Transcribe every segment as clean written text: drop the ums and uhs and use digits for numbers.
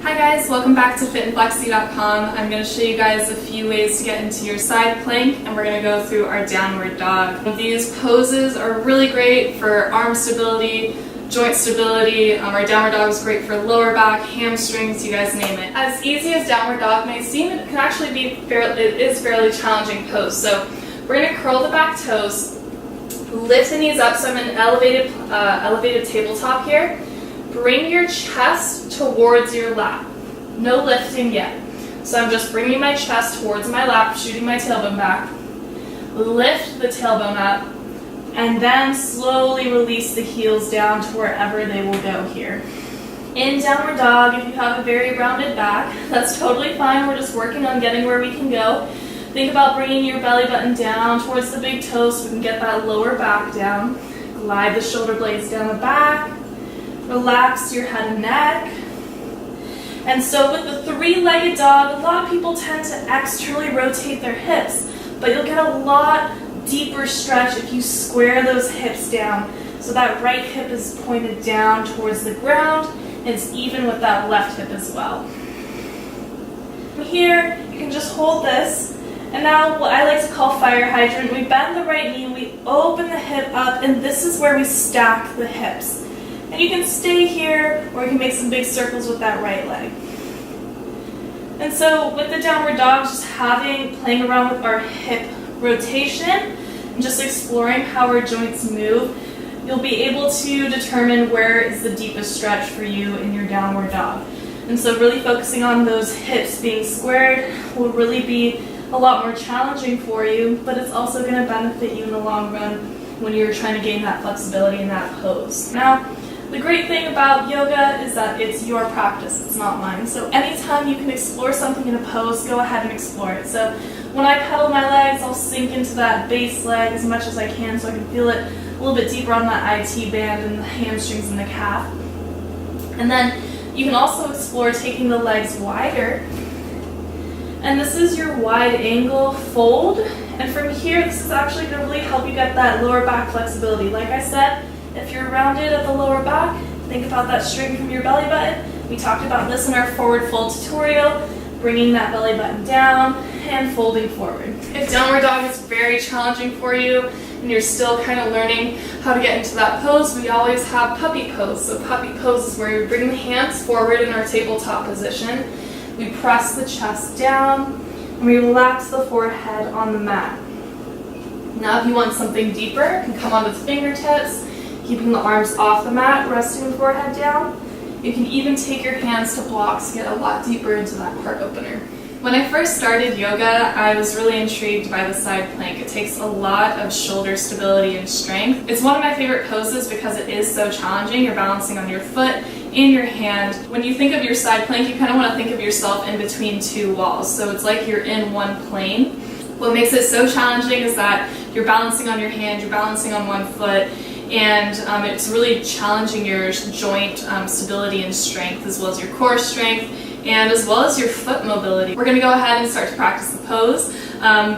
Hi guys, welcome back to fitandflexy.com. I'm going to show you guys a few ways to get into your side plank, and we're going to go through our downward dog. These poses are really great for arm stability, joint stability. Our downward dog is great for lower back, hamstrings, you guys name it. As easy as downward dog may seem, it can actually be fairly challenging pose. So we're going to curl the back toes, lift the knees up, so I'm in an elevated tabletop here. Bring your chest towards your lap. No lifting yet. So I'm just bringing my chest towards my lap, shooting my tailbone back. Lift the tailbone up, and then slowly release the heels down to wherever they will go here. In downward dog, if you have a very rounded back, that's totally fine. We're just working on getting where we can go. Think about bringing your belly button down towards the big toes so we can get that lower back down. Glide the shoulder blades down the back. Relax your head and neck. And so with the three-legged dog, a lot of people tend to externally rotate their hips, but you'll get a lot deeper stretch if you square those hips down. So that right hip is pointed down towards the ground, and it's even with that left hip as well. From here, you can just hold this, and now what I like to call fire hydrant. We bend the right knee, we open the hip up, and this is where we stack the hips. And you can stay here, or you can make some big circles with that right leg. And so with the downward dog, just playing around with our hip rotation and just exploring how our joints move, you'll be able to determine where is the deepest stretch for you in your downward dog. And so really focusing on those hips being squared will really be a lot more challenging for you, but it's also going to benefit you in the long run when you're trying to gain that flexibility in that pose. Now, the great thing about yoga is that it's your practice, it's not mine. So anytime you can explore something in a pose, go ahead and explore it. So when I pedal my legs, I'll sink into that base leg as much as I can so I can feel it a little bit deeper on that IT band and the hamstrings and the calf. And then you can also explore taking the legs wider. And this is your wide angle fold. And from here, this is actually going to really help you get that lower back flexibility. Like I said, if you're rounded at the lower back, think about that string from your belly button. We talked about this in our forward fold tutorial, bringing that belly button down and folding forward. If downward dog is very challenging for you and you're still kind of learning how to get into that pose, we always have puppy pose. So puppy pose is where we bring the hands forward in our tabletop position. We press the chest down and we relax the forehead on the mat. Now if you want something deeper, you can come onto the fingertips, keeping the arms off the mat, resting the forehead down. You can even take your hands to blocks to get a lot deeper into that heart opener. When I first started yoga, I was really intrigued by the side plank. It takes a lot of shoulder stability and strength. It's one of my favorite poses because it is so challenging. You're balancing on your foot and your hand. When you think of your side plank, you kind of want to think of yourself in between two walls. So it's like you're in one plane. What makes it so challenging is that you're balancing on your hand, you're balancing on one foot, and it's really challenging your joint stability and strength, as well as your core strength, and as well as your foot mobility. We're going to go ahead and start to practice the pose.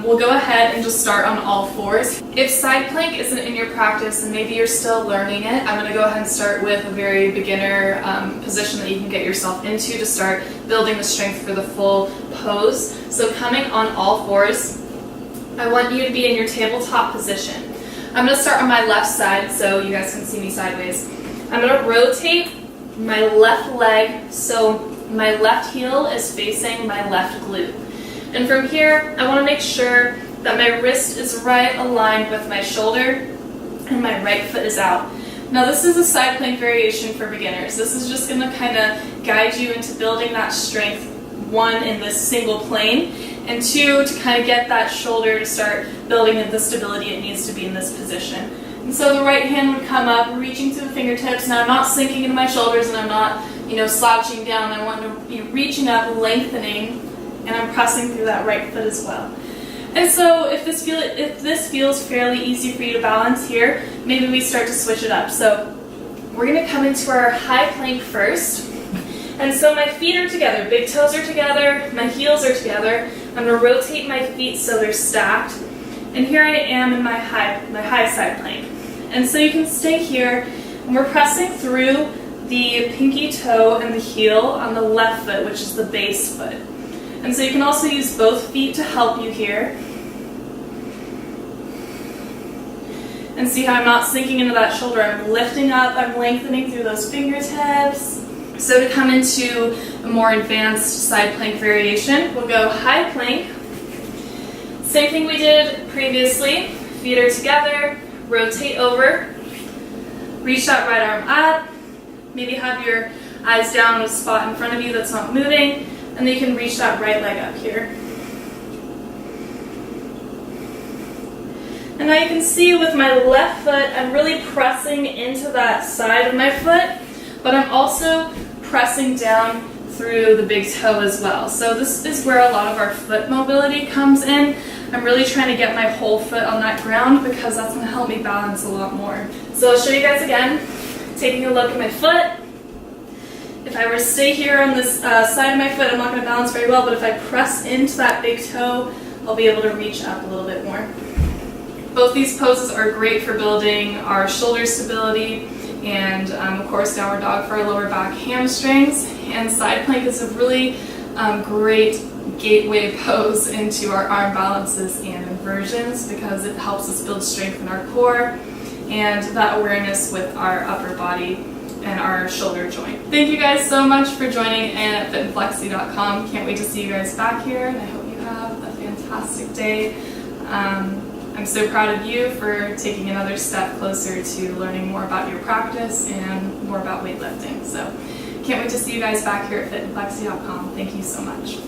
We'll go ahead and just start on all fours. If side plank isn't in your practice and maybe you're still learning it, I'm going to go ahead and start with a very beginner position that you can get yourself into to start building the strength for the full pose. So coming on all fours, I want you to be in your tabletop position. I'm going to start on my left side so you guys can see me sideways. I'm going to rotate my left leg so my left heel is facing my left glute. And from here, I want to make sure that my wrist is right aligned with my shoulder and my right foot is out. Now this is a side plank variation for beginners. This is just going to kind of guide you into building that strength, one, in this single plane, and two, to kind of get that shoulder to start building the stability it needs to be in this position. And so the right hand would come up, reaching to the fingertips. Now I'm not sinking into my shoulders and I'm not, slouching down. I want to be reaching up, lengthening, and I'm pressing through that right foot as well. And so if this feels fairly easy for you to balance here, maybe we start to switch it up. So we're going to come into our high plank first. And so my feet are together, big toes are together, my heels are together. I'm going to rotate my feet so they're stacked. And here I am in my high side plank. And so you can stay here, and we're pressing through the pinky toe and the heel on the left foot, which is the base foot. And so you can also use both feet to help you here. And see how I'm not sinking into that shoulder. I'm lifting up, I'm lengthening through those fingertips. So to come into a more advanced side plank variation, we'll go high plank. Same thing we did previously. Feet are together, rotate over, reach that right arm up, maybe have your eyes down on a spot in front of you that's not moving, and then you can reach that right leg up here. And now you can see with my left foot, I'm really pressing into that side of my foot, but I'm also pressing down through the big toe as well. So this is where a lot of our foot mobility comes in. I'm really trying to get my whole foot on that ground because that's going to help me balance a lot more. So I'll show you guys again, taking a look at my foot. If I were to stay here on this side of my foot, I'm not going to balance very well, but if I press into that big toe, I'll be able to reach up a little bit more. Both these poses are great for building our shoulder stability and of course downward dog for our lower back hamstrings. And side plank is a really great gateway pose into our arm balances and inversions because it helps us build strength in our core and that awareness with our upper body and our shoulder joint. Thank you guys so much for joining in at fitandflexy.com. Can't wait to see you guys back here, and I hope you have a fantastic day. I'm so proud of you for taking another step closer to learning more about your practice and more about weightlifting. So can't wait to see you guys back here at fitandflexy.com. Thank you so much.